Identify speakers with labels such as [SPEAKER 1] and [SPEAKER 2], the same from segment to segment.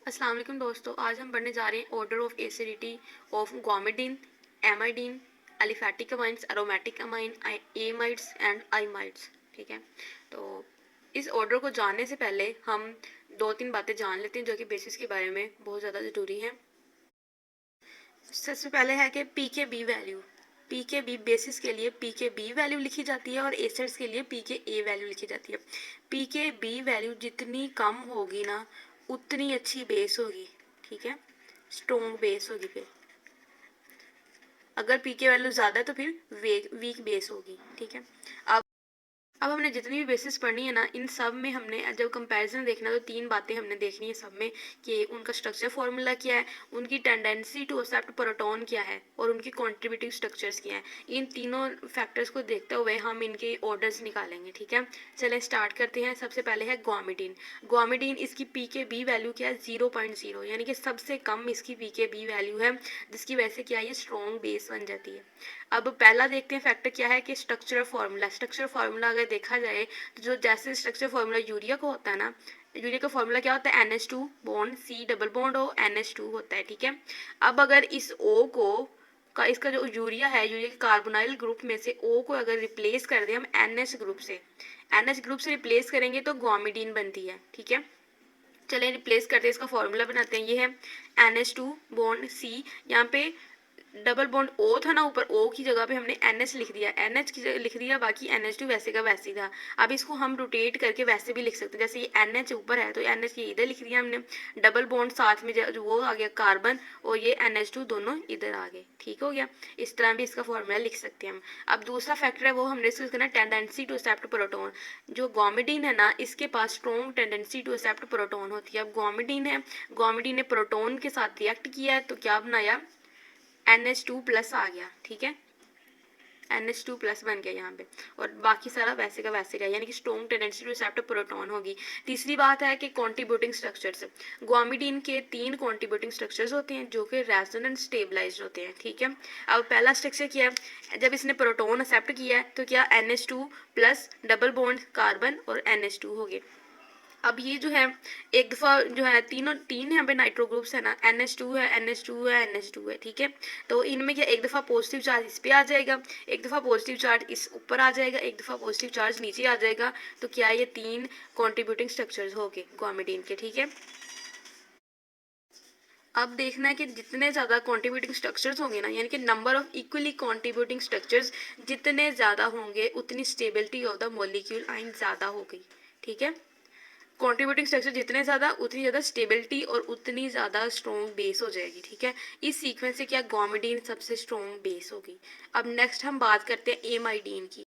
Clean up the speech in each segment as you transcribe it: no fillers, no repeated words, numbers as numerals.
[SPEAKER 1] अस्सलाम वालेकुम दोस्तों, आज हम पढ़ने जा रहे हैं order of acidity of guanidine, amidine, aliphatic amines, aromatic amine, amides and imides. ठीक है, तो इस ऑर्डर को जानने से पहले हम दो तीन बातें जान लेते हैं जो कि बेसिस के बारे में बहुत ज़्यादा ज़रूरी है। सबसे पहले है कि पी के बी वैल्यू। पी के बी बेसिस के लिए पी के बी वैल्यू लिखी जाती है और एसिड्स के लिए पी के ए वैल्यू लिखी जाती है। पी के बी वैल्यू जितनी कम होगी ना उतनी अच्छी बेस होगी। ठीक है, स्ट्रॉन्ग बेस होगी। फिर अगर पी के वैल्यू ज़्यादा है तो फिर वीक बेस होगी। ठीक है, अब हमने जितनी भी बेसिस पढ़नी है ना, इन सब में हमने जब कंपैरिजन देखना तो तीन बातें हमने देखनी है सब में कि उनका स्ट्रक्चर फॉर्मूला क्या है, उनकी टेंडेंसी टू एक्सेप्ट प्रोटॉन क्या है और उनकी कॉन्ट्रीब्यूटिव स्ट्रक्चर्स क्या है। इन तीनों फैक्टर्स को देखते हुए हम इनके ऑर्डर्स निकालेंगे। ठीक है, चलें स्टार्ट करते हैं। सबसे पहले है ग्वामिडीन। ग्वामिडीन, इसकी पी के बी वैल्यू क्या है? 0.0, यानी कि सबसे कम इसकी पी के बी वैल्यू है, जिसकी वजह से क्या है, ये स्ट्रॉन्ग बेस बन जाती है। अब पहला देखते हैं फैक्टर क्या है कि स्ट्रक्चरल फार्मूला। स्ट्रक्चरल फार्मूला अगर देखा जाए तो जो जैसे स्ट्रक्चर फार्मूला यूरिया को होता है ना, यूरिया का फार्मूला क्या होता है? NH2 bond C double bond O NH2 होता है। ठीक है, अब अगर इस O को इसका जो यूरिया है, यूरिया के कार्बोनाइल ग्रुप में से O को अगर रिप्लेस कर दें हम NH ग्रुप से, NH ग्रुप से रिप्लेस करेंगे तो ग्वामिडीन बनती है। ठीक है, चलें रिप्लेस करते हैं, इसका फॉर्मूला बनाते हैं। ये है NH2 बॉन्ड C, यहाँ पे डबल बॉन्ड O था ना, ऊपर O की जगह पे हमने NH लिख दिया, NH की जगह लिख दिया, बाकी NH2 वैसे का वैसे ही था। अब इसको हम रोटेट करके वैसे भी लिख सकते हैं, जैसे ये NH ऊपर है तो NH ये इधर लिख दिया हमने, डबल बॉन्ड साथ में जो वो आ गया कार्बन, और ये NH2 दोनों इधर आ गए। ठीक हो गया, इस तरह भी इसका फॉर्मूला लिख सकते हैं हम। अब दूसरा फैक्टर है वो हमने डिस्कस करना, टेंडेंसी टू एक्सेप्ट प्रोटॉन। जो ग्वामिडीन है ना, इसके पास strong tendency to accept proton होती है। अब ग्वामिडीन है, ग्वामिडीन ने प्रोटॉन के साथ रिएक्ट किया है तो क्या बनाया? NH2 प्लस आ गया। ठीक है, NH2 प्लस बन गया यहाँ पे, और बाकी सारा वैसे का वैसे रहा, यानी कि strong tendency to accept proton होगी। तीसरी बात है कि कॉन्ट्रीब्यूटिंग स्ट्रक्चर्स। ग्वामिडीन के 3 कॉन्ट्रीब्यूटिंग स्ट्रक्चर्स होते हैं जो कि रेजोनेंस स्टेबलाइज्ड होते हैं। ठीक है, अब पहला स्ट्रक्चर क्या है? जब इसने प्रोटॉन एक्सेप्ट किया है तो क्या NH2 plus double bond carbon और NH2 हो गए। अब ये जो है एक दफ़ा जो है तीन यहाँ पे नाइट्रो ग्रुप्स है ना, NH2 है, NH2 है, NH2 है। ठीक है, तो इनमें क्या एक दफ़ा पॉजिटिव चार्ज इस पे आ जाएगा, एक दफ़ा पॉजिटिव चार्ज इस ऊपर आ जाएगा, एक दफ़ा पॉजिटिव चार्ज नीचे आ जाएगा। तो क्या ये 3 कॉन्ट्रीब्यूटिंग स्ट्रक्चर्स हो गए ग्वामिडीन के। ठीक है, अब देखना है कि जितने ज़्यादा कॉन्ट्रीब्यूटिंग स्ट्रक्चर्स होंगे ना, यानी कि number of equally contributing structures जितने ज़्यादा होंगे उतनी स्टेबिलिटी ऑफ द मॉलिक्यूल आइन ज़्यादा होगी। ठीक है, कॉन्ट्रीब्यूटिंग स्ट्रक्चर जितने ज़्यादा उतनी ज़्यादा स्टेबिलिटी और उतनी ज़्यादा स्ट्रॉन्ग बेस हो जाएगी। ठीक है, इस सीक्वेंस से क्या ग्वामिडीन सबसे स्ट्रॉन्ग बेस होगी। अब नेक्स्ट हम बात करते हैं एमाइडीन की।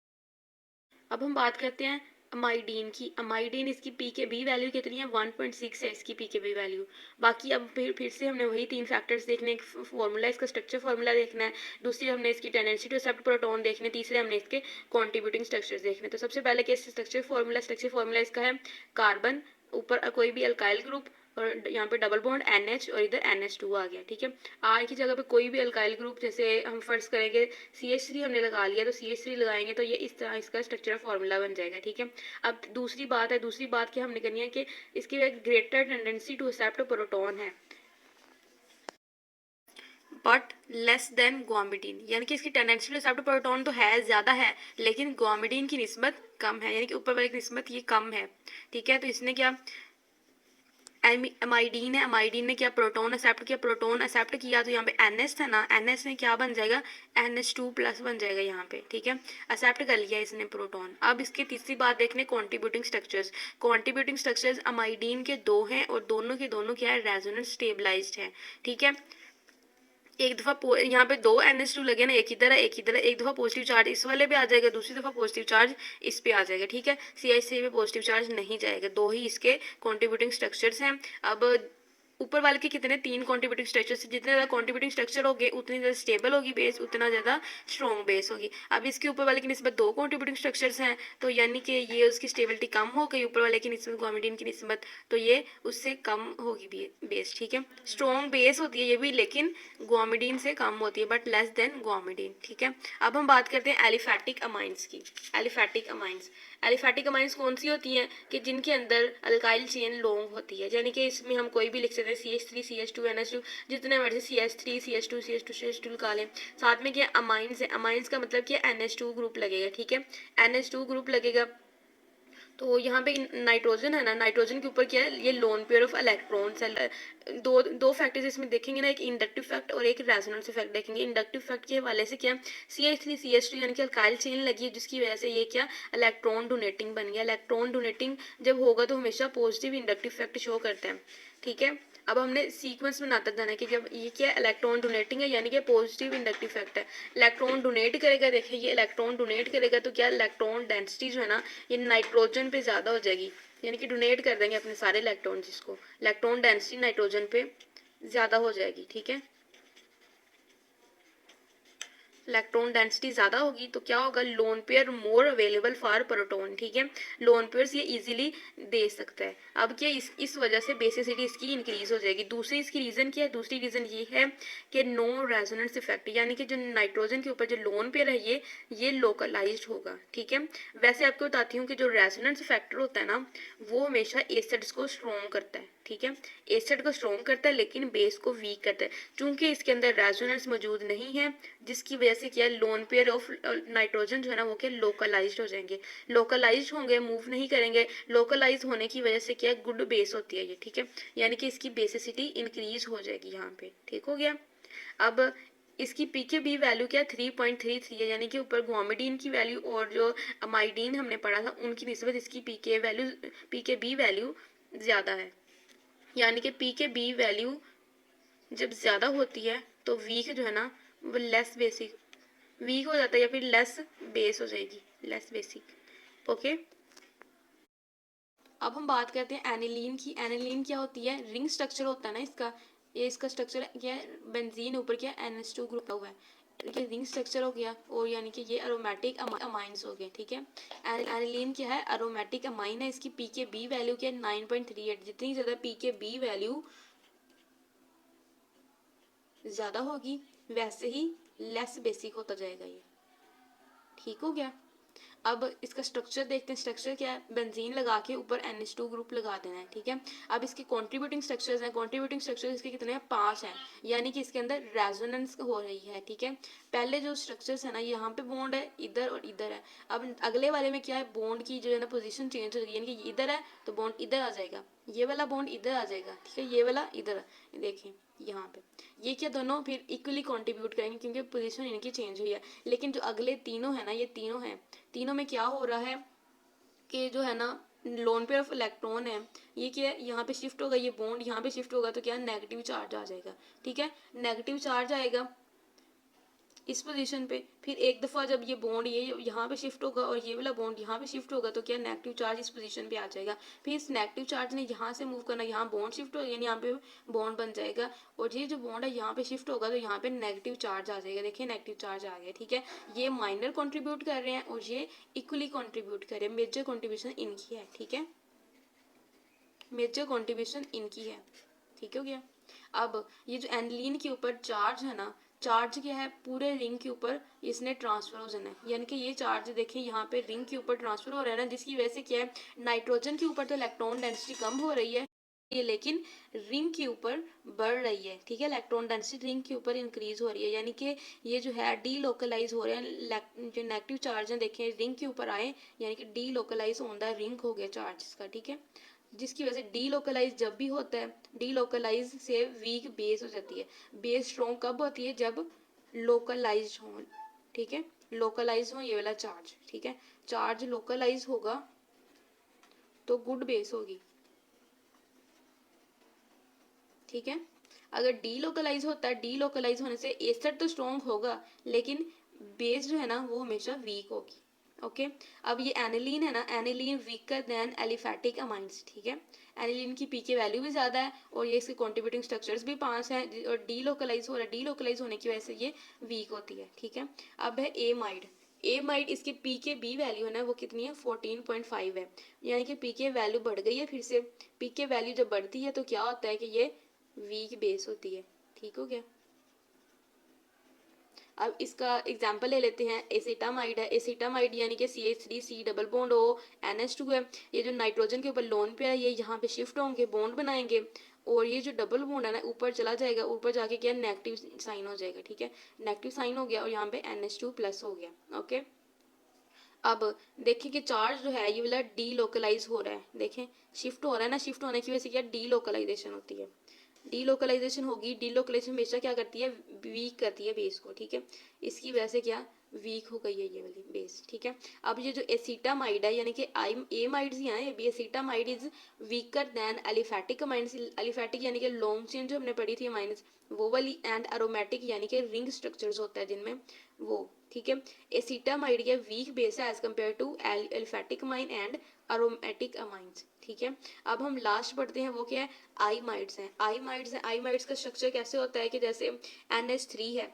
[SPEAKER 1] अब हम बात करते हैं अमाइडीन की। अमाइडीन, इसकी पी के बी वैल्यू कितनी है? 1.6 है इसकी पी के बी वैल्यू। बाकी अब फिर से हमने वही 3 फैक्टर्स देखने, एक फॉर्मूला, इसका स्ट्रक्चर फॉर्मूला देखना है, दूसरी हमने इसकी टेंडेंसी टू एक्सेप्ट प्रोटॉन देखने, तीसरे हमने इसके कॉन्ट्रीब्यूटिंग स्ट्रक्चर्स देखने। तो सबसे पहले क्या स्ट्रक्चर फॉर्मूला इसका है कार्बन, ऊपर कोई भी अल्काइल ग्रुप, और यहाँ पे डबल बॉन्ड NH और इधर NH2 आ गया। ठीक है, R की जगह पे कोई भी अल्काइल ग्रुप, जैसे हम फर्ज करेंगे CH3 हमने लगा लिया तो CH3 लगाएंगे तो ये इस तरह इसका स्ट्रक्चरल फार्मूला बन जाएगा। ठीक है, अब दूसरी बात क्या हमने करनी है कि इसकी एक greater tendency to accept proton है बट लेस देन ग्वामिडीन, यानी कि इसकी टेंडेंसी टू एक्सेप्ट प्रोटॉन तो है, ज़्यादा है, लेकिन ग्वामिडीन की निस्बत कम है, यानी कि ऊपर वाले की निस्बत ये कम है। ठीक है, तो इसने क्या अमाइडीन है, अमाइडीन ने क्या प्रोटॉन एक्सेप्ट किया, प्रोटॉन एक्सेप्ट किया तो यहाँ पे NH था ना, NH ने क्या बन जाएगा? NH2 प्लस बन जाएगा यहाँ पे। ठीक है, एक्सेप्ट कर लिया इसने प्रोटॉन। अब इसकी तीसरी बात देखने कॉन्ट्रीब्यूटिंग स्ट्रक्चर्स। कॉन्ट्रीब्यूटिंग स्ट्रक्चर्स अमाइडीन के 2 हैं और दोनों के दोनों क्या है? रेजोनेंस स्टेबलाइज्ड है। ठीक है, एक दफ़ा यहाँ पे 2 NH2 लगे ना, एक इधर है एक इधर है, एक दफ़ा पॉजिटिव चार्ज इस वाले पे आ जाएगा, दूसरी दफ़ा पॉजिटिव चार्ज इस पे आ जाएगा। ठीक है, CH3 पे पॉजिटिव चार्ज नहीं जाएगा। 2 ही इसके कॉन्ट्रीब्यूटिंग स्ट्रक्चर्स हैं। अब ऊपर वाले के कितने? 3 कॉन्ट्रीब्यूटिंग स्ट्रक्चर्स। जितने ज़्यादा कॉन्ट्रीब्यूटिंग स्ट्रक्चर होंगे उतनी ज़्यादा स्टेबल होगी बेस, उतना ज़्यादा स्ट्रॉन्ग बेस होगी। अब इसके ऊपर वाले की निस्बत 2 कॉन्ट्रीब्यूटिंग स्ट्रक्चर्स हैं, तो यानी कि ये उसकी स्टेबिलिटी कम हो गई ऊपर वाले की निस्बत, ग्वामिडीन की निस्बत, तो ये उससे कम होगी बेस। ठीक है, स्ट्रॉन्ग बेस होती है ये भी, लेकिन ग्वामिडीन से कम होती है, बट लेस देन ग्वामिडीन। ठीक है, अब हम बात करते हैं एलिफैटिक अमाइंस की। एलिफैटिक अमाइंस, एलिफेटिक अमाइंस कौन सी होती हैं कि जिनके अंदर अल्काइल चेन लॉन्ग होती है, यानी कि इसमें हम कोई भी लिख सकते हैं CH3 CH2 NH2, जितने मर्जी CH3 CH2 CH2 CH2 निकाल लें। साथ में क्या अमाइंस है, अमाइंस का मतलब क्या NH2 ग्रुप लगेगा, ठीक है, NH2 ग्रुप लगेगा। तो यहाँ पे नाइट्रोजन है ना, नाइट्रोजन के ऊपर क्या है, ये लोन पेयर ऑफ इलेक्ट्रॉन्स है। दो फैक्टर्स इसमें देखेंगे ना, एक इंडक्टिव फैक्ट और एक रेजोनेंस इफेक्ट देखेंगे। इंडक्टिव फैक्ट के हवाले से क्या CH3 CH2 यानी कि अल्काइल चेन लगी है, जिसकी वजह से ये क्या इलेक्ट्रॉन डोनेटिंग बन गया। इलेक्ट्रॉन डोनेटिंग जब होगा तो हमेशा पॉजिटिव इंडक्टिव फैक्ट शो करते हैं, ठीक है। अब हमने सीक्वेंस बनाते जाना है कि जब ये क्या इलेक्ट्रॉन डोनेटिंग है यानी कि पॉजिटिव इंडक्टिव फैक्ट है, इलेक्ट्रॉन डोनेट करेगा, देखिए ये इलेक्ट्रॉन डोनेट करेगा तो क्या इलेक्ट्रॉन डेंसिटी जो है ना ये नाइट्रोजन पे ज़्यादा हो जाएगी, यानी कि डोनेट कर देंगे अपने सारे इलेक्ट्रॉन, जिसको इलेक्ट्रॉन डेंसिटी नाइट्रोजन पे ज़्यादा हो जाएगी, ठीक है। इलेक्ट्रॉन डेंसिटी ज़्यादा होगी तो क्या होगा, lone pair more available for proton, ठीक है, लोन पेयर्स ये इजीली दे सकता है। अब क्या इस वजह से बेसिसिटी इसकी इंक्रीज हो जाएगी। दूसरी इसकी रीज़न क्या है, दूसरी रीज़न ये है कि नो रेजोनेंस इफेक्ट, यानी कि जो नाइट्रोजन के ऊपर जो लोन पेयर है ये लोकलाइज्ड होगा, ठीक है। वैसे आपको बताती हूँ कि जो रेजोनेंस फैक्टर होता है ना वो हमेशा एसिड्स को स्ट्रॉन्ग करता है, ठीक है, एसिड को स्ट्रॉन्ग करता है लेकिन बेस को वीक करता है। चूंकि इसके अंदर रेजोनेंस मौजूद नहीं है जिसकी वजह से क्या लोन पेयर ऑफ नाइट्रोजन जो है ना वो क्या लोकलाइज्ड हो जाएंगे, लोकलाइज्ड होंगे, मूव नहीं करेंगे। लोकलाइज होने की वजह से क्या गुड बेस होती है ये, ठीक है, यानी कि इसकी बेसिसिटी इंक्रीज हो जाएगी यहाँ पे, ठीक हो गया। अब इसकी पीके बी वैल्यू क्या 3.33 है, यानी कि ऊपर ग्वामिडीन की वैल्यू और जो अमाइडीन हमने पढ़ा था उनकी निस्बत इसकी पीके बी वैल्यू ज़्यादा है, यानी कि पीके बी वैल्यू जब ज़्यादा होती है तो वीक जो है ना वो लेस बेसिक वीक हो जाता है या फिर लेस बेस हो जाएगी, लेस बेसिक, ओके। अब हम बात करते हैं एनिलीन की। एनिलीन क्या होती है, रिंग स्ट्रक्चर होता है ना इसका, ये इसका स्ट्रक्चर क्या है, बेंजीन ऊपर क्या NH2 ग्रुप हुआ है, ये रिंग स्ट्रक्चर हो गया, और यानी कि ये एरोमेटिक अमाइंस हो गए, ठीक है। एनिलीन क्या है, एरोमेटिक अमाइन है, इसकी पीके बी वैल्यू क्या है 9.38, जितनी ज़्यादा पीके बी वैल्यू ज़्यादा होगी वैसे ही लेस बेसिक होता जाएगा ये, ठीक हो गया। अब इसका स्ट्रक्चर देखते हैं, स्ट्रक्चर क्या है, बेंजीन लगा के ऊपर NH2 ग्रुप लगा देना है, ठीक है। अब इसके कॉन्ट्रीब्यूटिंग स्ट्रक्चर्स हैं, कॉन्ट्रीब्यूटिंग स्ट्रक्चर्स इसके कितने हैं, 5 हैं, यानी कि इसके अंदर रेजोनेंस हो रही है, ठीक है। पहले जो स्ट्रक्चर्स है ना यहाँ पे बॉन्ड है इधर और इधर है, अब अगले वाले में क्या है, बॉन्ड की जो है ना पोजीशन चेंज हो गई, यानी कि इधर है तो बॉन्ड इधर आ जाएगा, ये वाला बॉन्ड इधर आ जाएगा, ठीक है, ये वाला इधर, देखें यहाँ पे ये क्या दोनों फिर इक्वली कंट्रीब्यूट करेंगे क्योंकि पोजीशन इनकी चेंज हुई है। लेकिन जो अगले तीनों है ना, ये तीनों हैं, तीनों में क्या हो रहा है कि जो है ना लोन पेयर ऑफ इलेक्ट्रॉन है ये क्या है, यहाँ पे शिफ्ट होगा, ये बॉन्ड यहाँ पे शिफ्ट होगा तो क्या नेगेटिव चार्ज आ जाएगा, ठीक है, नेगेटिव चार्ज आएगा इस पोजीशन पे। फिर एक दफ़ा जब ये बॉन्ड ये यहाँ पे शिफ्ट होगा और ये वाला बॉन्ड यहाँ पे शिफ्ट होगा तो क्या नेगेटिव चार्ज इस पोजीशन पे आ जाएगा। फिर इस नेगेटिव चार्ज ने यहाँ से मूव करना, यहाँ बॉन्ड शिफ्ट होगा यानी यहाँ पे बॉन्ड बन जाएगा, और ये जो बॉन्ड है यहाँ पे शिफ्ट होगा तो यहाँ पे नेगेटिव चार्ज आ जाएगा, देखिए नेगेटिव चार्ज आ गया, ठीक है। ये माइनर कॉन्ट्रीब्यूट कर रहे हैं और ये इक्वली कॉन्ट्रीब्यूट कर रहे हैं, मेजर कॉन्ट्रीब्यूशन इनकी है, ठीक है, मेजर कॉन्ट्रीब्यूशन इनकी है, ठीक हो गया। अब ये जो एनिलीन के ऊपर चार्ज है ना, चार्ज क्या है, पूरे रिंग के ऊपर इसने ट्रांसफर हो जाना है, यानी कि ये चार्ज देखें यहाँ पे रिंग के ऊपर ट्रांसफर हो रहा है ना, जिसकी वजह से क्या है, नाइट्रोजन के ऊपर तो इलेक्ट्रॉन डेंसिटी कम हो रही है ये, लेकिन रिंग के ऊपर बढ़ रही है, ठीक है, इलेक्ट्रॉन डेंसिटी रिंग के ऊपर इंक्रीज हो रही है, यानी कि ये जो है डी लोकलाइज हो रहे हैं, जो नेगेटिव चार्ज हैं देखें रिंग के ऊपर आए, यानी कि डी लोकलाइज होता है, रिंग हो गया चार्ज इसका, ठीक है, जिसकी वजह से डी लोकलाइज जब भी होता है, डी लोकलाइज से वीक बेस हो जाती है। बेस स्ट्रॉन्ग कब होती है, जब लोकलाइज हो, ठीक है, लोकलाइज हो ये वाला चार्ज, ठीक है, चार्ज लोकलाइज होगा तो गुड बेस होगी, ठीक है। अगर डी लोकलाइज होता है, डी लोकलाइज होने से एसिड तो स्ट्रॉन्ग होगा लेकिन बेस जो है ना वो हमेशा वीक होगी, ओके। अब ये एनिलीन है ना, aniline weaker then aliphatic amines, ठीक है, एनिलीन की पीके वैल्यू भी ज़्यादा है और ये इसके कॉन्ट्रीब्यूटिंग स्ट्रक्चर्स भी 5 हैं और डी लोकलाइज हो रहा है, डी लोकलाइज होने की वजह से ये वीक होती है, ठीक है। अब है एमाइड, एमाइड इसकी पीके बी वैल्यू है ना वो कितनी है 14.5 है, यानी कि पीके वैल्यू बढ़ गई है फिर से, पीके वैल्यू जब बढ़ती है तो क्या होता है कि ये वीक बेस होती है, ठीक हो गया। अब इसका एग्जांपल ले लेते हैं, एसिटामाइड है, एसिटामाइड यानी कि CH3 C double bond O NH2 है। ये जो नाइट्रोजन के ऊपर लोन पे है ये यहाँ पे शिफ्ट होंगे, बॉन्ड बनाएंगे, और ये जो डबल बॉन्ड है ना ऊपर चला जाएगा, ऊपर जाके क्या नेगेटिव साइन हो जाएगा, ठीक है, नेगेटिव साइन हो गया और यहाँ पे NH2 प्लस हो गया। ओके, अब देखें कि चार्ज जो है ये वाला डी लोकलाइज हो रहा है, देखें शिफ्ट हो रहा है ना, शिफ्ट होने की वजह से क्या डी लोकलाइजेशन होती है, डी लोकलाइजेशन होगी, डी लोकलाइजेशन हमेशा क्या करती है, वीक करती है बेस को, ठीक है, इसकी वजह से क्या वीक हो गई है ये वाली बेस, ठीक है। अब ये जो एसिटामाइड है यानी कि आई एमाइड्स ही हैं, ये भी acetamide is weaker then aliphatic amides, aliphatic यानी कि लॉन्ग चेन जो हमने पढ़ी थी अमाइड्स वो वाली, एंड एरोमेटिक यानी कि रिंग स्ट्रक्चर्स होता है जिनमें वो, ठीक है। एसिटामाइड के वीक बेस है as compare to aliphatic amine and aromatic amines, ठीक है। अब हम लास्ट पढ़ते हैं वो क्या है, आईमाइड्स हैं, आईमाइड्स हैं, आईमाइड्स का स्ट्रक्चर कैसे होता है कि जैसे NH3 है,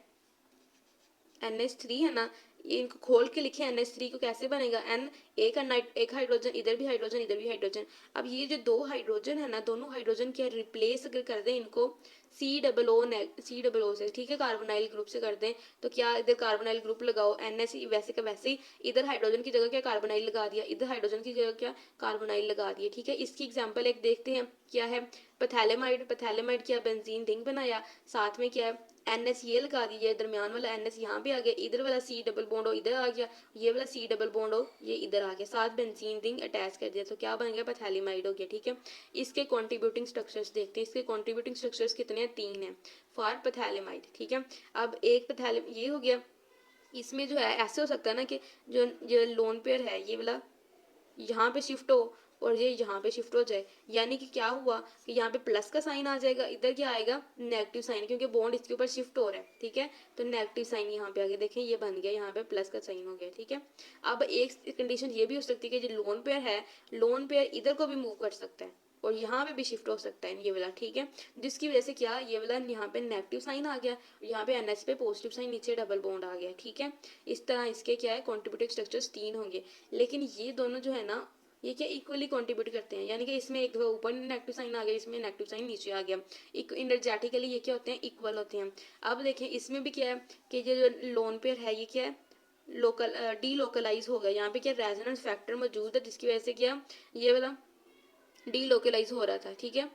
[SPEAKER 1] NH3 है ना, ये इनको खोल के लिखे NH3 को कैसे बनेगा, N एक एक हाइड्रोजन, इधर भी हाइड्रोजन, इधर भी हाइड्रोजन। अब ये जो दो हाइड्रोजन है ना, दोनों हाइड्रोजन क्या रिप्लेस अगर कर दें इनको C डबल O से, ठीक है, कार्बोनाइल ग्रुप से कर दें, तो क्या इधर कार्बोनाइल ग्रुप लगाओ, NH वैसे का वैसे ही, इधर हाइड्रोजन की जगह क्या कार्बोनाइल लगा दिया, इधर हाइड्रोजन की जगह क्या कार्बोनाइल लगा दिया, ठीक है। इसकी एग्जाम्पल एक देखते हैं क्या है, पैथैलेमाइड, पैथैलेमाइड क्या बेंजीन रिंग बनाया, साथ में क्या है NH ये लगा दिया, दरमियान वाला NH यहाँ पे आ गया, इधर वाला C डबल बॉन्ड इधर आ गया, ये वाला C डबल बॉन्ड ये इधर आ गया, साथ बेंजीन रिंग अटैच कर दिया, तो क्या बन गया पैथैलेमाइड हो गया, ठीक है। इसके कॉन्ट्रीब्यूटिंग स्ट्रक्चर्स देखते हैं, इसके कॉन्ट्रीब्यूटिंग स्ट्रक्चर्स कितने हैं, 3 हैं फॉर पैथैलेमाइड, ठीक है। अब एक पैथैले ये हो गया, इसमें जो है ऐसे हो सकता है ना कि जो लोन पेयर है ये वाला यहाँ पे शिफ्ट हो और ये यहाँ पे शिफ्ट हो जाए, यानी कि क्या हुआ कि यहाँ पे प्लस का साइन आ जाएगा, इधर क्या आएगा नेगेटिव साइन, क्योंकि बॉन्ड इसके ऊपर शिफ्ट हो रहा है, ठीक है, तो नेगेटिव साइन यहाँ पे आ गया, देखें ये बन गया, यहाँ पे प्लस का साइन हो गया, ठीक है। अब एक कंडीशन ये भी हो सकती है कि जो लोन पेयर है, लोन पेयर इधर को भी मूव कर सकता है और यहाँ पे भी शिफ्ट हो सकता है ये वाला, ठीक है, जिसकी वजह से क्या ये वाला यहाँ पे नेगेटिव साइन आ गया, यहाँ पे NH पे पॉजिटिव साइन, नीचे डबल बॉन्ड आ गया, ठीक है। इस तरह इसके क्या है कॉन्ट्रीब्यूटिव स्ट्रक्चर्स 3 होंगे, लेकिन ये दोनों जो है ना ये क्या इक्वली कंट्रीब्यूट करते हैं, यानी कि इसमें एक ऊपर नेगेटिव साइन आ गया, इसमें नेगेटिव साइन नीचे आ गया, इनर्जेटिकली ये क्या होते हैं इक्वल होते हैं। अब देखें इसमें भी क्या है कि ये जो लोन पेयर है ये क्या है लोकल डी लोकलाइज हो गया, यहाँ पे क्या रेजोनेंस फैक्टर मौजूद है जिसकी वजह से क्या ये वाला डी लोकलाइज हो रहा था, ठीक है।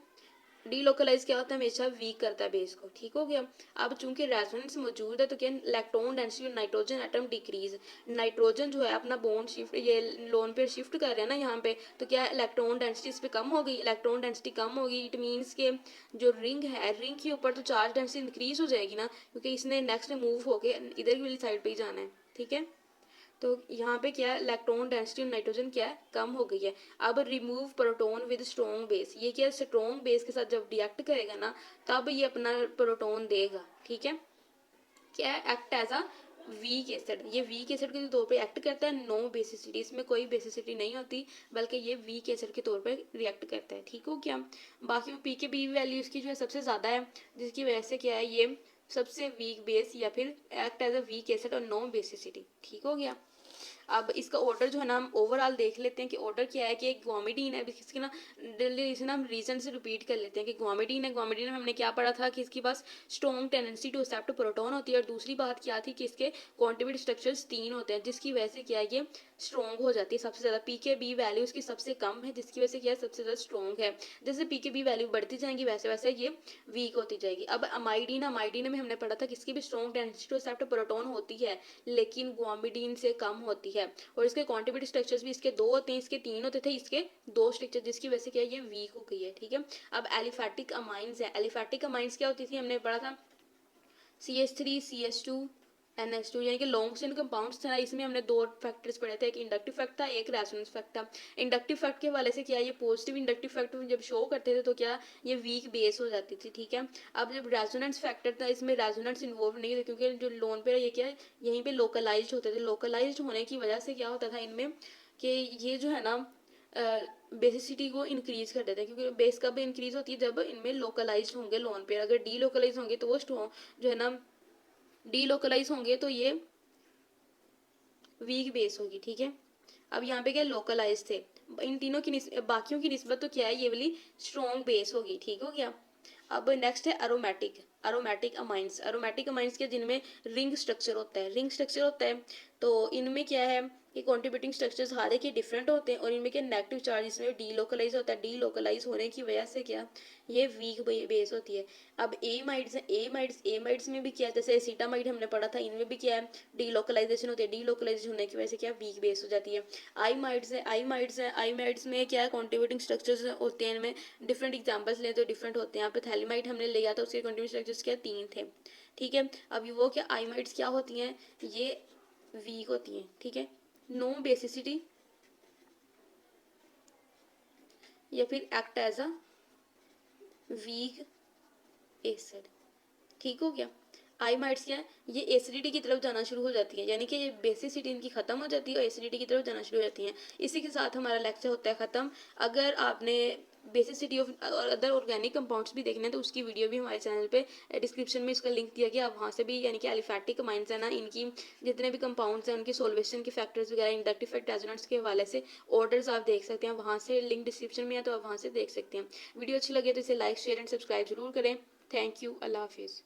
[SPEAKER 1] डी लोकलाइज क्या होता है हमेशा वीक करता है बेस को, ठीक हो गया। अब चूंकि रेजोनेंस मौजूद है तो क्या electron density nitrogen atom decrease, nitrogen जो है अपना बॉन्ड शिफ्ट ये लोन पे शिफ्ट कर रहे हैं ना यहाँ पे, तो क्या इलेक्ट्रॉन डेंसिटी इस पे कम हो गई, इलेक्ट्रॉन डेंसिटी कम होगी, इट मीन्स के जो रिंग है रिंग के ऊपर तो चार्ज डेंसिटी इंक्रीज हो जाएगी ना, क्योंकि इसने नेक्स्ट मूव होके इधर वाली साइड पे ही जाना है, ठीक है। तो यहाँ पे क्या है इलेक्ट्रॉन डेंसिटी नाइट्रोजन क्या है कम हो गई है। अब remove proton with strong base, ये क्या स्ट्रॉन्ग बेस के साथ जब रिएक्ट करेगा ना तब ये अपना प्रोटॉन देगा, ठीक है, क्या है act as a weak acid, ये वीक एसिड के तौर पे एक्ट करता है, नो बेसिसिटी, इसमें कोई बेसिसिटी नहीं होती बल्कि ये वीक एसिड के तौर पे रिएक्ट करता है, ठीक हो क्या। बाकी PKB वैल्यू इसकी जो है सबसे ज़्यादा है, जिसकी वजह से क्या है ये सबसे वीक बेस या फिर act as a weak acid और नो बेसिसिटी, ठीक हो गया। अब इसका ऑर्डर जो है ना हम ओवरऑल देख लेते हैं कि ऑर्डर क्या है, कि एक ग्वामिडीन है, इसके ना इसे ना हम रीजन से रिपीट कर लेते हैं कि ग्वामिडीन है, ग्वामिडीन में हमने क्या पढ़ा था कि इसके पास strong tendency to accept proton होती है, और दूसरी बात क्या थी कि इसके कॉन्ट्रीब्यूट स्ट्रक्चर्स 3 होते हैं जिसकी वजह से क्या है ये स्ट्रॉन्ग हो जाती है सबसे ज़्यादा, PKB वैल्यू इसकी सबसे कम है जिसकी वजह से क्या है सबसे ज़्यादा स्ट्रॉन्ग है, जैसे PKB वैल्यू बढ़ती जाएंगी वैसे वैसे ये वीक होती जाएगी। अब अमाइडीन, अमाइडीन में हमने पढ़ा था कि इसकी भी strong tendency to accept proton होती है लेकिन ग्वामिडीन से कम होती है, और इसके कॉन्ट्रीब्यूट स्ट्रक्चर्स भी इसके 2 होते हैं, इसके 3 होते थे, इसके 2 स्ट्रक्चर जिसकी वजह से क्या है ये वीक हो गई है, ठीक है। अब एलिफेटिक अमाइंस है, एलिफेटिक अमाइंस क्या होती थी हमने पढ़ा था CH3 CH2 NH2 यानी कि लॉन्ग चेन कंपाउंड्स था, इसमें हमने 2 फैक्टर्स पढ़े थे, एक इंडक्टिव फैक्ट था एक रेजोनेंस फैक्ट था। इंडक्टिव फैक्ट के हवाले से क्या ये पॉजिटिव इंडक्टिव फैक्ट जब शो करते थे तो क्या ये वीक बेस हो जाती थी, ठीक है। अब जब रेजोनेंस फैक्टर था इसमें रेजोनेंस इन्वॉल्व नहीं थे क्योंकि जो लोन पे ये क्या है यहीं पे लोकलाइज्ड होते थे, लोकलाइज्ड होने की वजह से क्या होता था इनमें कि ये जो है ना बेसिसिटी को इंक्रीज कर देते हैं, क्योंकि बेस कब इंक्रीज होती है जब इनमें लोकलाइज्ड होंगे लोन पेयर, अगर डी लोकलाइज होंगे तो वो जो है ना डी लोकलाइज होंगे तो ये वीक बेस होगी, ठीक है। अब यहाँ पे क्या लोकलाइज थे इन तीनों की बाकियों की निस्बत तो क्या है ये वाली स्ट्रॉन्ग बेस होगी, ठीक हो गया। अब नेक्स्ट है अरोमेटिक अमाइंस। अरोमेटिक अमाइंस के जिनमें रिंग स्ट्रक्चर होता है, रिंग स्ट्रक्चर होता है, तो इनमें क्या है कि कॉन्ट्रीब्यूटिंग स्ट्रक्चर्स हर एक के डिफरेंट होते हैं और इनमें क्या नेगेटिव चार्ज इसमें डीलोकलाइज होता है। डीलोकलाइज होने की वजह से क्या ये वीक बेस होती है। अब एमाइड्स हैं, एमाइड्स में भी क्या है, जैसे एसिटामाइड हमने पढ़ा था, इनमें भी क्या है डीलोकलाइजेशन होती है। डीलोकलाइजेशन होने की वजह से क्या वीक बेस हो जाती है। आईमाइड्स में क्या है कॉन्ट्रीब्यूटिंग स्ट्रक्चर्स होते हैं, इनमें डिफरेंट एग्जांपल्स लें तो डिफरेंट होते हैं। यहाँ पे थैलीमाइड हमने लिया था, उसके कॉन्ट्रीब्यूटिंग स्ट्रक्चर्स क्या 3 थे, ठीक है। अब वो क्या आईमाइड्स क्या होती हैं, ये वीक होती हैं, ठीक है। नो बेसिसिटी या फिर act as a weak acid, ठीक हो गया। आईमाइड्स क्या है, ये एसिडिटी की तरफ जाना शुरू हो जाती है, यानी कि ये बेसिसिटी इनकी खत्म हो जाती है और एसिडिटी की तरफ जाना शुरू हो जाती है। इसी के साथ हमारा लेक्चर होता है खत्म। अगर आपने बेसिसिटी ऑफ और अदर ऑर्गेनिक कंपाउंड्स भी देखने हैं तो उसकी वीडियो भी हमारे चैनल पे डिस्क्रिप्शन में इसका लिंक दिया गया, आप वहाँ से भी, यानी कि एलिफैटिक अमाइंस है ना, इनकी जितने भी कंपाउंड्स हैं उनकी सोल्वेशन के फैक्टर्स वगैरह, इंडक्टिव फैक्ट रेजोनेंस के हवाले से ऑर्डर्स आप देख सकते हैं, वहाँ से लिंक डिस्क्रिप्शन में है तो आप वहाँ से देख सकते हैं। वीडियो अच्छी लगे तो इसे लाइक शेयर एंड सब्सक्राइब जरूर करें। थैंक यू, अल्लाह हाफिज़।